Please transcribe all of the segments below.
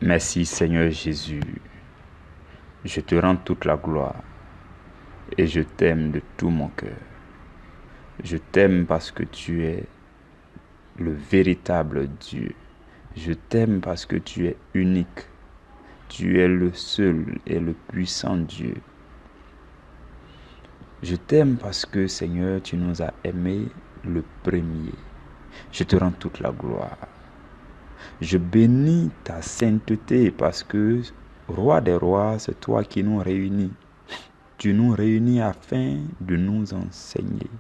Merci Seigneur Jésus, je te rends toute la gloire et je t'aime de tout mon cœur. Je t'aime parce que tu es le véritable Dieu. Je t'aime parce que tu es unique. Tu es le seul et le puissant Dieu. Je t'aime parce que Seigneur, tu nous as aimés le premier. Je te rends toute la gloire. Je bénis ta sainteté parce que, Roi des rois, c'est toi qui nous réunis. Tu nous réunis afin de nous enseigner.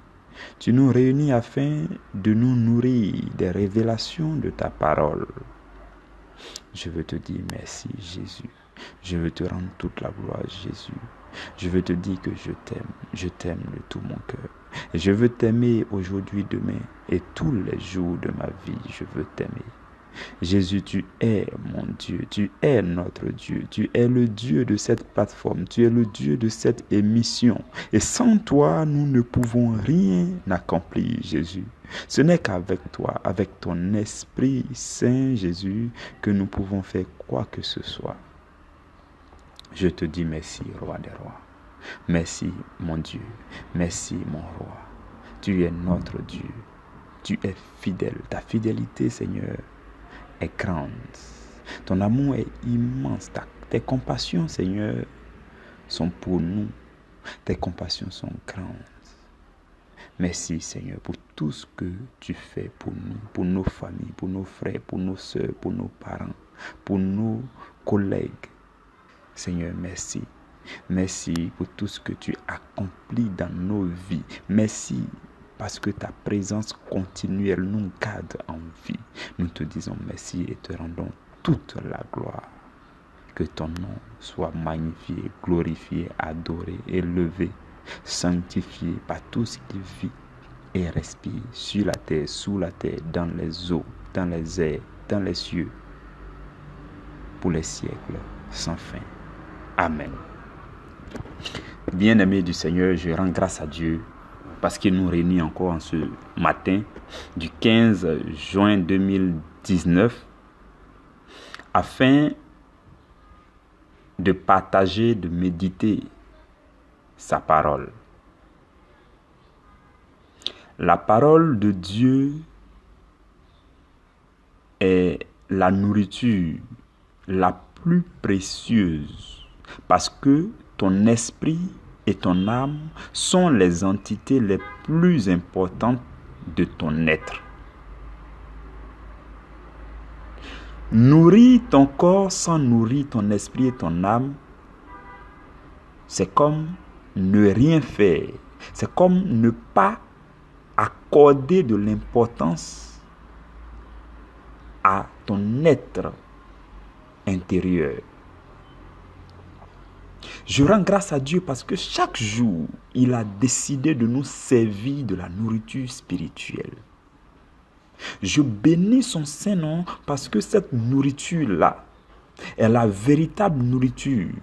Tu nous réunis afin de nous nourrir des révélations de ta parole. Je veux te dire merci Jésus. Je veux te rendre toute la gloire Jésus. Je veux te dire que je t'aime de tout mon cœur. Et je veux t'aimer aujourd'hui, demain et tous les jours de ma vie, je veux t'aimer. Jésus, tu es mon Dieu, tu es notre Dieu, tu es le Dieu de cette plateforme, tu es le Dieu de cette émission. Et sans toi, nous ne pouvons rien accomplir, Jésus. Ce n'est qu'avec toi, avec ton Esprit Saint, Jésus, que nous pouvons faire quoi que ce soit. Je te dis merci, Roi des rois. Merci, mon Dieu. Merci, mon Roi. Tu es notre Dieu. Tu es fidèle. Ta fidélité, Seigneur, est grande. Ton amour est immense. Tes compassions, Seigneur, sont pour nous. Tes compassions sont grandes. Merci, Seigneur, pour tout ce que tu fais pour nous, pour nos familles, pour nos frères, pour nos sœurs, pour nos parents, pour nos collègues. Seigneur, merci. Merci pour tout ce que tu accomplis dans nos vies. Merci parce que ta présence continuelle nous garde en vie. Nous te disons merci et te rendons toute la gloire. Que ton nom soit magnifié, glorifié, adoré, élevé, sanctifié par tout ce qui vit et respire sur la terre, sous la terre, dans les eaux, dans les airs, dans les cieux, pour les siècles sans fin. Amen. Bien-aimés du Seigneur, je rends grâce à Dieu parce qu'il nous réunit encore en ce matin du 15 juin 2019 afin de partager, de méditer sa parole. La parole de Dieu est la nourriture la plus précieuse parce que ton esprit et ton âme sont les entités les plus importantes de ton être. Nourrir ton corps sans nourrir ton esprit et ton âme, c'est comme ne rien faire. C'est comme ne pas accorder de l'importance à ton être intérieur. Je rends grâce à Dieu parce que chaque jour, il a décidé de nous servir de la nourriture spirituelle. Je bénis son Saint-Nom parce que cette nourriture-là est la véritable nourriture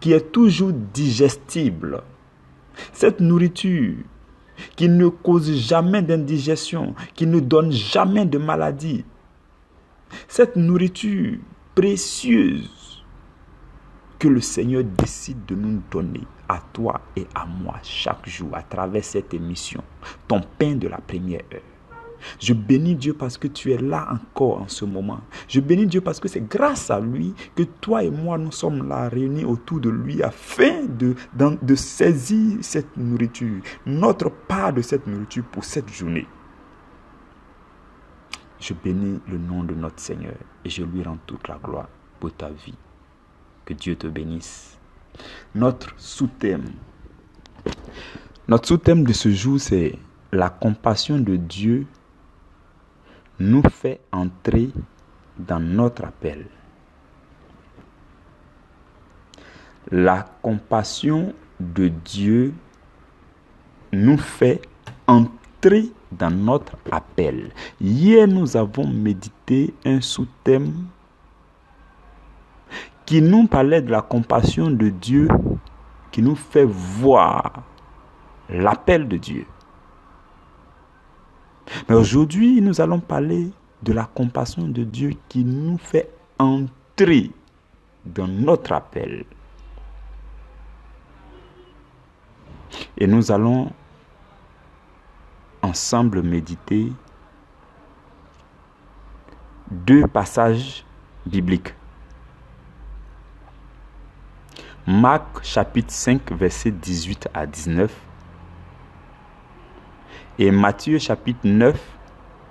qui est toujours digestible. Cette nourriture qui ne cause jamais d'indigestion, qui ne donne jamais de maladie. Cette nourriture précieuse que le Seigneur décide de nous donner à toi et à moi chaque jour à travers cette émission, ton pain de la première heure. Je bénis Dieu parce que tu es là encore en ce moment. Je bénis Dieu parce que c'est grâce à lui que toi et moi nous sommes là réunis autour de lui afin de saisir cette nourriture, notre part de cette nourriture pour cette journée. Je bénis le nom de notre Seigneur et je lui rends toute la gloire pour ta vie. Que Dieu te bénisse. Notre sous-thème de ce jour, c'est la compassion de Dieu nous fait entrer dans notre appel. La compassion de Dieu nous fait entrer dans notre appel. Hier, nous avons médité un sous-thème qui nous parlait de la compassion de Dieu, qui nous fait voir l'appel de Dieu. Mais aujourd'hui, nous allons parler de la compassion de Dieu qui nous fait entrer dans notre appel. Et nous allons ensemble méditer 2 passages bibliques. Marc chapitre 5 versets 18 à 19 et Matthieu chapitre 9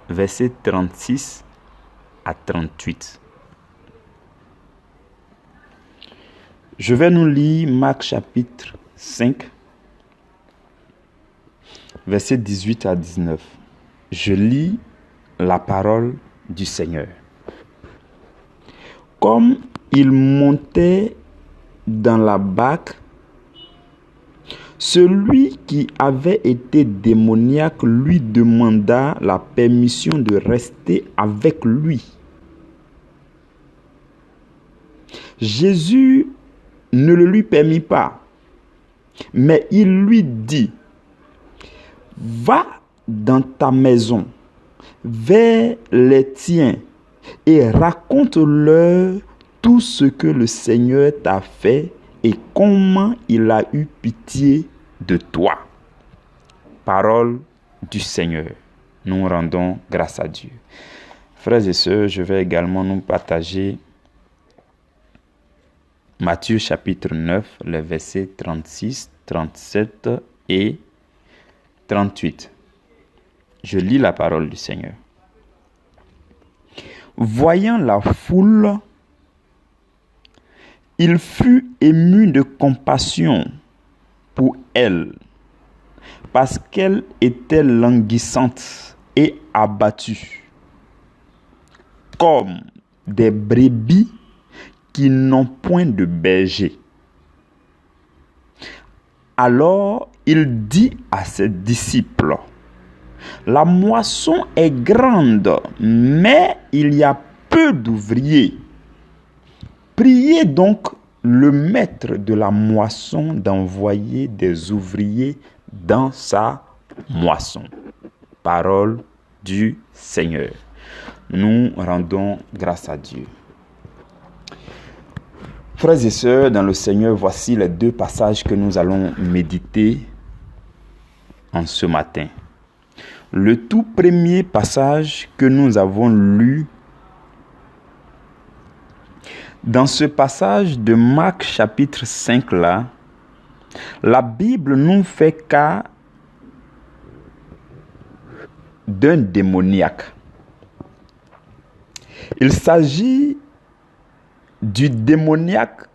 versets 36 à 38. Je vais nous lire Marc chapitre 5 versets 18 à 19. Je lis la parole du Seigneur. Comme il montait dans la barque, celui qui avait été démoniaque lui demanda la permission de rester avec lui. Jésus ne le lui permit pas, mais il lui dit: va dans ta maison, vers les tiens, et raconte-leur tout ce que le Seigneur t'a fait et comment il a eu pitié de toi. Parole du Seigneur. Nous rendons grâce à Dieu. Frères et sœurs, je vais également nous partager Matthieu chapitre 9, les versets 36, 37 et 38. Je lis la parole du Seigneur. Voyant la foule, il fut ému de compassion pour elle, parce qu'elle était languissante et abattue, comme des brebis qui n'ont point de berger. Alors il dit à ses disciples: la moisson est grande, mais il y a peu d'ouvriers. Priez donc le maître de la moisson d'envoyer des ouvriers dans sa moisson. Parole du Seigneur. Nous rendons grâce à Dieu. Frères et sœurs, dans le Seigneur, voici les 2 passages que nous allons méditer en ce matin. Le tout premier passage que nous avons lu, dans ce passage de Marc chapitre 5 là, la Bible nous fait cas d'un démoniaque. Il s'agit du démoniaque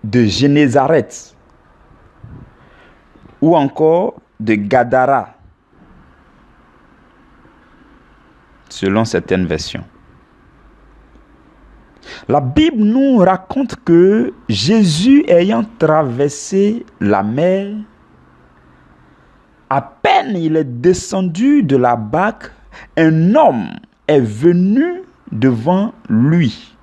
de Génézareth ou encore de Gadara, selon certaines versions. La Bible nous raconte que Jésus ayant traversé la mer, à peine il est descendu de la barque, un homme est venu devant lui.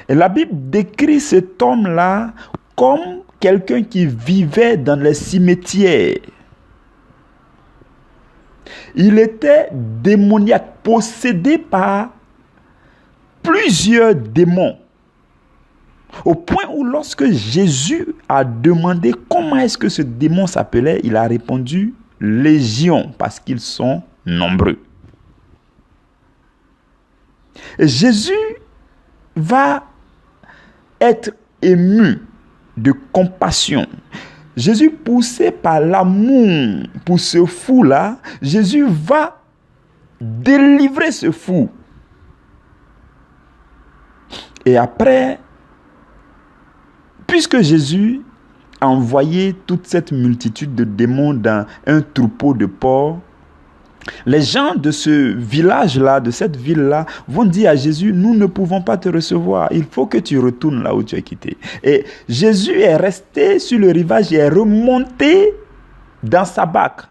Et la Bible décrit cet homme-là comme quelqu'un qui vivait dans les cimetières. Il était démoniaque, possédé par plusieurs démons. Au point où lorsque Jésus a demandé comment est-ce que ce démon s'appelait, il a répondu légion, parce qu'ils sont nombreux. Et Jésus va être ému de compassion. Jésus, poussé par l'amour pour ce fou-là, Jésus va délivrer ce fou. Et après, puisque Jésus a envoyé toute cette multitude de démons dans un troupeau de porcs, les gens de ce village-là, de cette ville-là, vont dire à Jésus: nous ne pouvons pas te recevoir, il faut que tu retournes là où tu es quitté. Et Jésus est resté sur le rivage et est remonté dans sa barque,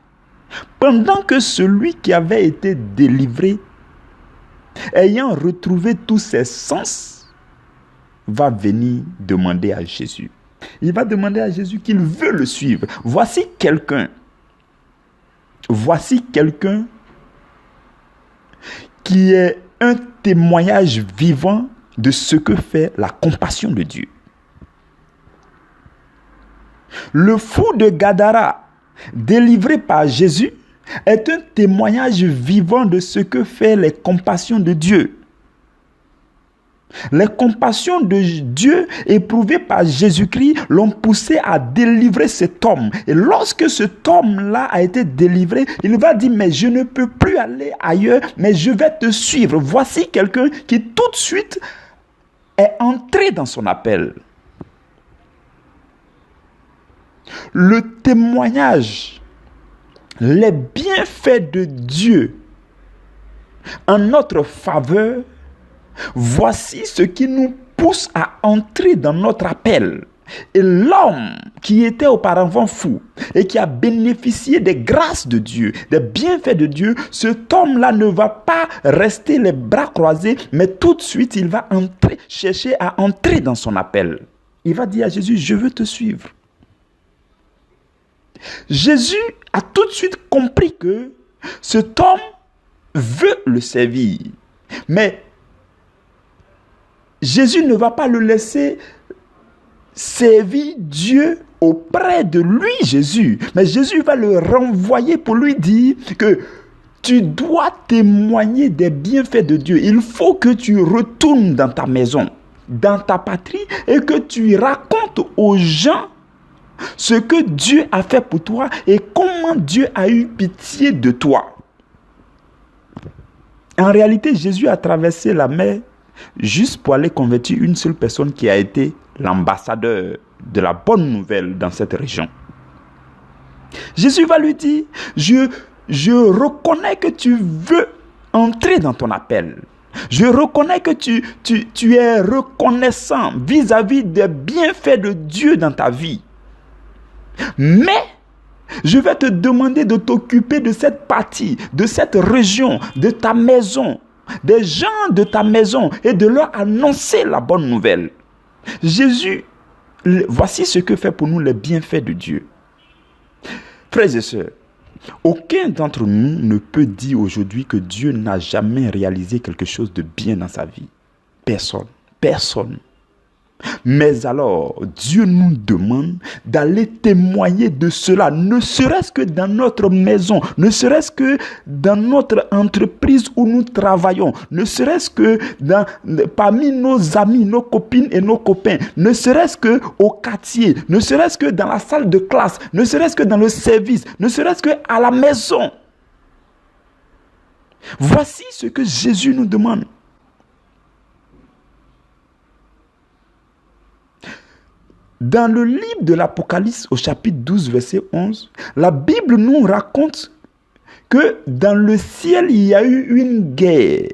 pendant que celui qui avait été délivré, ayant retrouvé tous ses sens, va venir demander à Jésus. Il va demander à Jésus qu'il veut le suivre. Voici quelqu'un qui est un témoignage vivant de ce que fait la compassion de Dieu. Le fou de Gadara, délivré par Jésus, est un témoignage vivant de ce que fait les compassions de Dieu. Les compassions de Dieu éprouvées par Jésus-Christ l'ont poussé à délivrer cet homme. Et lorsque cet homme-là a été délivré, il va dire, mais je ne peux plus aller ailleurs, mais je vais te suivre. Voici quelqu'un qui tout de suite est entré dans son appel. Le témoignage, les bienfaits de Dieu en notre faveur, voici ce qui nous pousse à entrer dans notre appel. Et l'homme qui était auparavant fou et qui a bénéficié des grâces de Dieu, des bienfaits de Dieu, cet homme-là ne va pas rester les bras croisés, mais tout de suite, il va chercher à entrer dans son appel. Il va dire à Jésus, je veux te suivre. Jésus a tout de suite compris que cet homme veut le servir. Mais Jésus ne va pas le laisser servir Dieu auprès de lui, Jésus. Mais Jésus va le renvoyer pour lui dire que tu dois témoigner des bienfaits de Dieu. Il faut que tu retournes dans ta maison, dans ta patrie, et que tu racontes aux gens ce que Dieu a fait pour toi et comment Dieu a eu pitié de toi. En réalité, Jésus a traversé la mer juste pour aller convertir une seule personne qui a été l'ambassadeur de la bonne nouvelle dans cette région. Jésus va lui dire, je reconnais que tu veux entrer dans ton appel. Je reconnais que tu es reconnaissant vis-à-vis des bienfaits de Dieu dans ta vie. Mais je vais te demander de t'occuper de cette partie, de cette région, de ta maison, des gens de ta maison et de leur annoncer la bonne nouvelle. Jésus, voici ce que fait pour nous les bienfaits de Dieu. Frères et sœurs, aucun d'entre nous ne peut dire aujourd'hui que Dieu n'a jamais réalisé quelque chose de bien dans sa vie. Personne. Personne. Mais alors, Dieu nous demande d'aller témoigner de cela, ne serait-ce que dans notre maison, ne serait-ce que dans notre entreprise où nous travaillons, ne serait-ce que parmi nos amis, nos copines et nos copains, ne serait-ce que au quartier, ne serait-ce que dans la salle de classe, ne serait-ce que dans le service, ne serait-ce que à la maison. Voici ce que Jésus nous demande. Dans le livre de l'Apocalypse, au chapitre 12, verset 11, la Bible nous raconte que dans le ciel, il y a eu une guerre.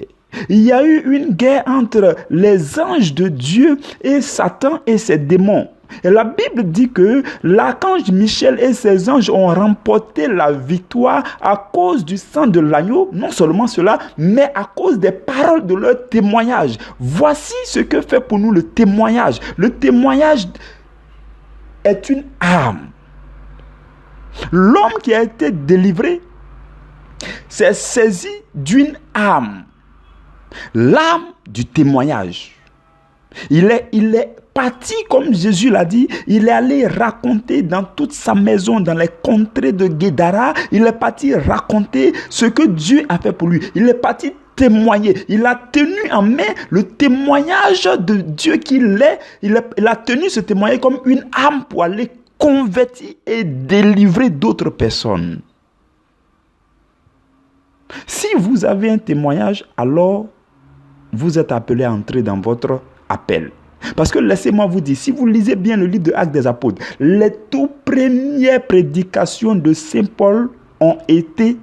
Il y a eu une guerre entre les anges de Dieu et Satan et ses démons. Et la Bible dit que l'archange Michel et ses anges ont remporté la victoire à cause du sang de l'agneau. Non seulement cela, mais à cause des paroles de leur témoignage. Voici ce que fait pour nous le témoignage. Le témoignage est une arme. L'homme qui a été délivré s'est saisi d'une arme. L'arme du témoignage. Il est parti, comme Jésus l'a dit, il est allé raconter dans toute sa maison, dans les contrées de Guédara, il est parti raconter ce que Dieu a fait pour lui. Il est parti témoigner. Il a tenu en main le témoignage de Dieu qu'il est. Il a tenu ce témoignage comme une arme pour aller convertir et délivrer d'autres personnes. Si vous avez un témoignage, alors vous êtes appelé à entrer dans votre appel. Parce que laissez-moi vous dire, si vous lisez bien le livre de Actes des Apôtres, les tout premières prédications de Saint Paul ont été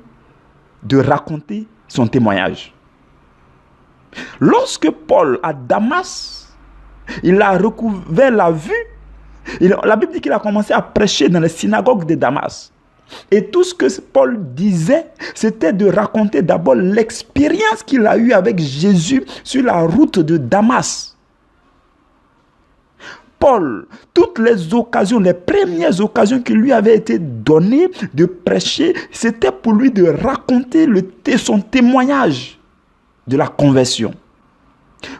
de raconter son témoignage. Lorsque Paul à Damas, il a recouvert la vue, la Bible dit qu'il a commencé à prêcher dans les synagogues de Damas. Et tout ce que Paul disait, c'était de raconter d'abord l'expérience qu'il a eue avec Jésus sur la route de Damas. Paul, toutes les occasions, les premières occasions qui lui avaient été données de prêcher, c'était pour lui de raconter son témoignage de la conversion.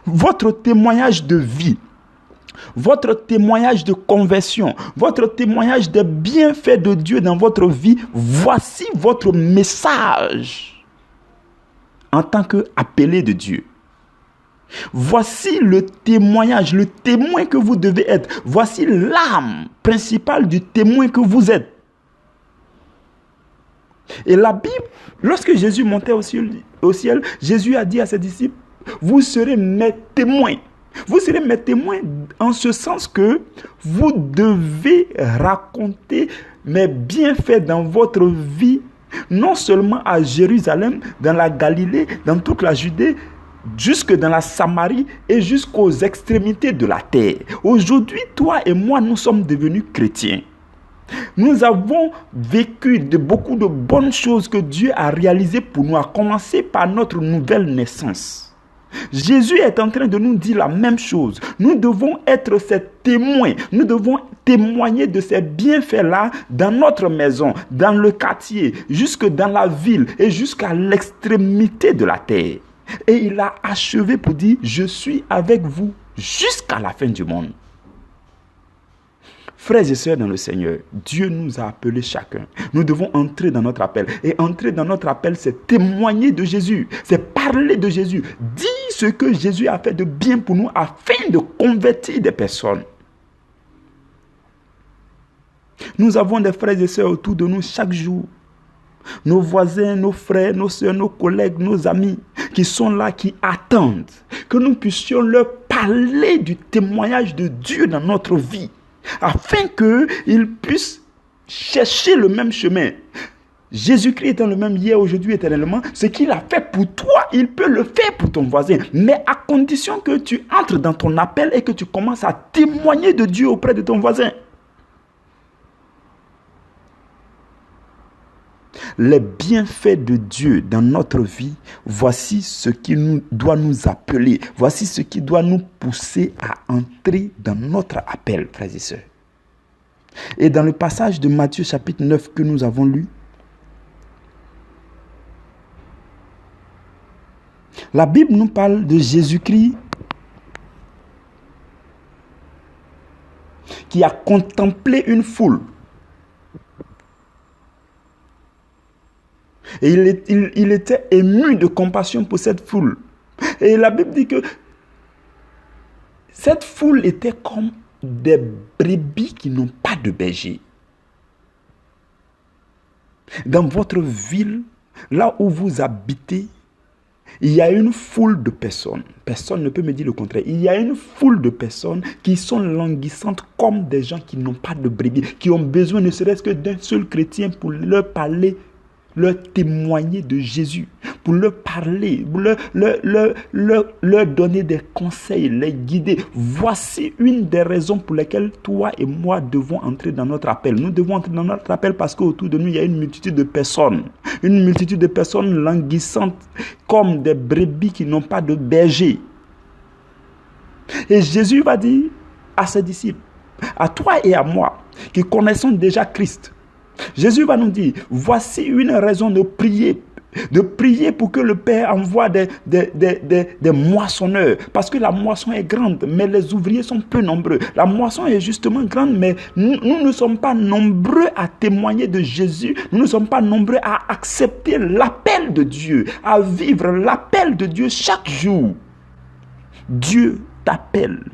votre témoignage de vie, votre témoignage de conversion, votre témoignage des bienfaits de Dieu dans votre vie, voici votre message en tant qu'appelé de Dieu. Voici le témoignage, le témoin que vous devez être. Voici l'âme principale du témoin que vous êtes. Et la Bible, lorsque Jésus montait au ciel, Jésus a dit à ses disciples, vous serez mes témoins. Vous serez mes témoins en ce sens que vous devez raconter mes bienfaits dans votre vie, non seulement à Jérusalem, dans la Galilée, dans toute la Judée, jusque dans la Samarie et jusqu'aux extrémités de la terre. Aujourd'hui, toi et moi, nous sommes devenus chrétiens. Nous avons vécu beaucoup de bonnes choses que Dieu a réalisées pour nous, à commencer par notre nouvelle naissance. Jésus est en train de nous dire la même chose. Nous devons être ses témoins. Nous devons témoigner de ces bienfaits-là dans notre maison, dans le quartier, jusque dans la ville et jusqu'à l'extrémité de la terre. Et il a achevé pour dire, je suis avec vous jusqu'à la fin du monde. Frères et sœurs dans le Seigneur, Dieu nous a appelés chacun. Nous devons entrer dans notre appel. Et entrer dans notre appel, c'est témoigner de Jésus. C'est parler de Jésus. Dire ce que Jésus a fait de bien pour nous afin de convertir des personnes. Nous avons des frères et sœurs autour de nous chaque jour. Nos voisins, nos frères, nos sœurs, nos collègues, nos amis qui sont là, qui attendent que nous puissions leur parler du témoignage de Dieu dans notre vie, afin qu'ils puissent chercher le même chemin. Jésus-Christ étant le même hier, aujourd'hui, éternellement, ce qu'il a fait pour toi, il peut le faire pour ton voisin, mais à condition que tu entres dans ton appel et que tu commences à témoigner de Dieu auprès de ton voisin. Les bienfaits de Dieu dans notre vie, voici ce qui doit nous appeler. Voici ce qui doit nous pousser à entrer dans notre appel, frères et sœurs. Et dans le passage de Matthieu chapitre 9 que nous avons lu, la Bible nous parle de Jésus-Christ qui a contemplé une foule. Et il était ému de compassion pour cette foule. Et la Bible dit que cette foule était comme des brebis qui n'ont pas de berger. Dans votre ville, là où vous habitez, il y a une foule de personnes. Personne ne peut me dire le contraire. Il y a une foule de personnes qui sont languissantes comme des gens qui n'ont pas de brebis, qui ont besoin ne serait-ce que d'un seul chrétien pour leur parler, leur témoigner de Jésus, pour leur parler, pour leur donner des conseils, les guider. Voici une des raisons pour lesquelles toi et moi devons entrer dans notre appel. Nous devons entrer dans notre appel parce qu'autour de nous, il y a une multitude de personnes. Une multitude de personnes languissantes comme des brebis qui n'ont pas de berger. Et Jésus va dire à ses disciples, à toi et à moi, qui connaissons déjà Christ, Jésus va nous dire, voici une raison de prier pour que le Père envoie des moissonneurs, parce que la moisson est grande, mais les ouvriers sont peu nombreux. La moisson est justement grande, mais nous ne sommes pas nombreux à témoigner de Jésus, nous ne sommes pas nombreux à accepter l'appel de Dieu, à vivre l'appel de Dieu chaque jour. Dieu t'appelle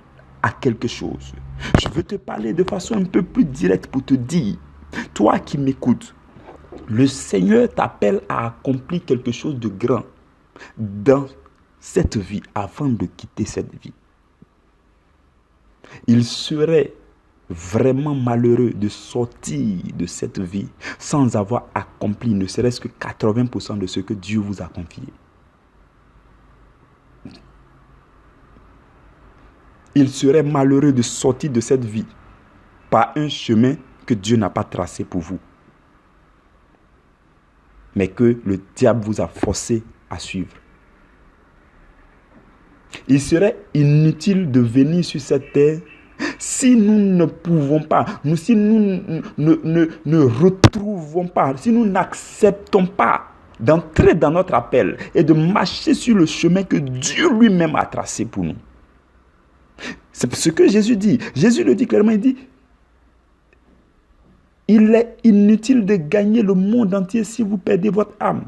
à quelque chose. Je veux te parler de façon un peu plus directe pour te dire, toi qui m'écoutes, le Seigneur t'appelle à accomplir quelque chose de grand dans cette vie avant de quitter cette vie. Il serait vraiment malheureux de sortir de cette vie sans avoir accompli ne serait-ce que 80% de ce que Dieu vous a confié. Il serait malheureux de sortir de cette vie par un chemin que Dieu n'a pas tracé pour vous, mais que le diable vous a forcé à suivre. Il serait inutile de venir sur cette terre si nous ne pouvons pas, si nous ne retrouvons pas, si nous n'acceptons pas d'entrer dans notre appel et de marcher sur le chemin que Dieu lui-même a tracé pour nous. C'est ce que Jésus dit. Jésus le dit clairement, il dit, il est inutile de gagner le monde entier si vous perdez votre âme.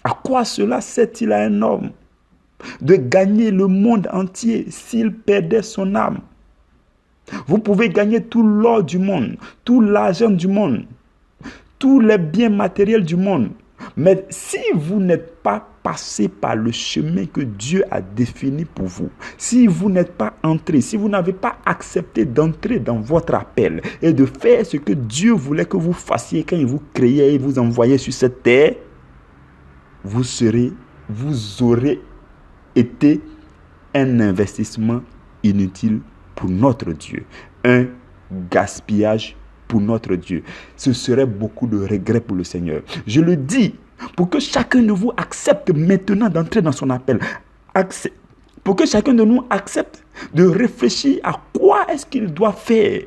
À quoi cela sert-il à un homme de gagner le monde entier s'il perdait son âme? Vous pouvez gagner tout l'or du monde, tout l'argent du monde, tous les biens matériels du monde. Mais si vous n'êtes pas passé par le chemin que Dieu a défini pour vous, si vous n'êtes pas entré, si vous n'avez pas accepté d'entrer dans votre appel et de faire ce que Dieu voulait que vous fassiez quand il vous créait et vous envoyait sur cette terre, vous aurez été un investissement inutile pour notre Dieu, un gaspillage pour notre Dieu. Ce serait beaucoup de regrets pour le Seigneur. Je le dis pour que chacun de vous accepte maintenant d'entrer dans son appel. Pour que chacun de nous accepte de réfléchir à quoi est-ce qu'il doit faire.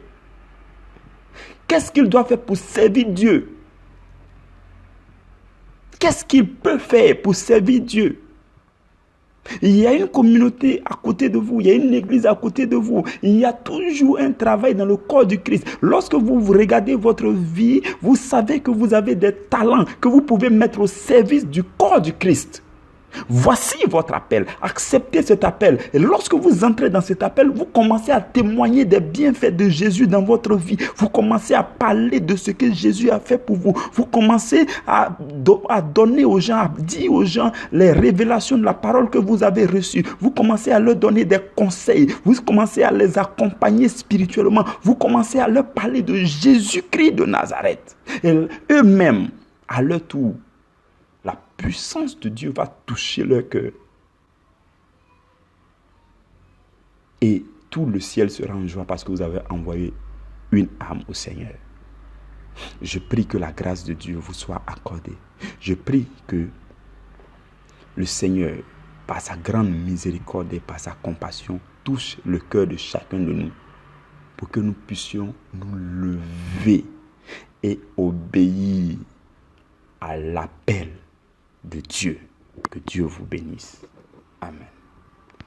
Qu'est-ce qu'il doit faire pour servir Dieu? Qu'est-ce qu'il peut faire pour servir Dieu? Il y a une communauté à côté de vous, il y a une église à côté de vous. Il y a toujours un travail dans le corps du Christ. Lorsque vous regardez votre vie, vous savez que vous avez des talents que vous pouvez mettre au service du corps du Christ. Voici votre appel. Acceptez cet appel. Et lorsque vous entrez dans cet appel, vous commencez à témoigner des bienfaits de Jésus dans votre vie. Vous commencez à parler de ce que Jésus a fait pour vous. Vous commencez à donner aux gens, à dire aux gens les révélations de la parole que vous avez reçues. Vous commencez à leur donner des conseils. Vous commencez à les accompagner spirituellement. Vous commencez à leur parler de Jésus-Christ de Nazareth. Et eux-mêmes, à leur tour, la puissance de Dieu va toucher leur cœur. Et tout le ciel sera en joie parce que vous avez envoyé une âme au Seigneur. Je prie que la grâce de Dieu vous soit accordée. Je prie que le Seigneur, par sa grande miséricorde et par sa compassion, touche le cœur de chacun de nous pour que nous puissions nous lever et obéir à l'appel de Dieu. Que Dieu vous bénisse. Amen.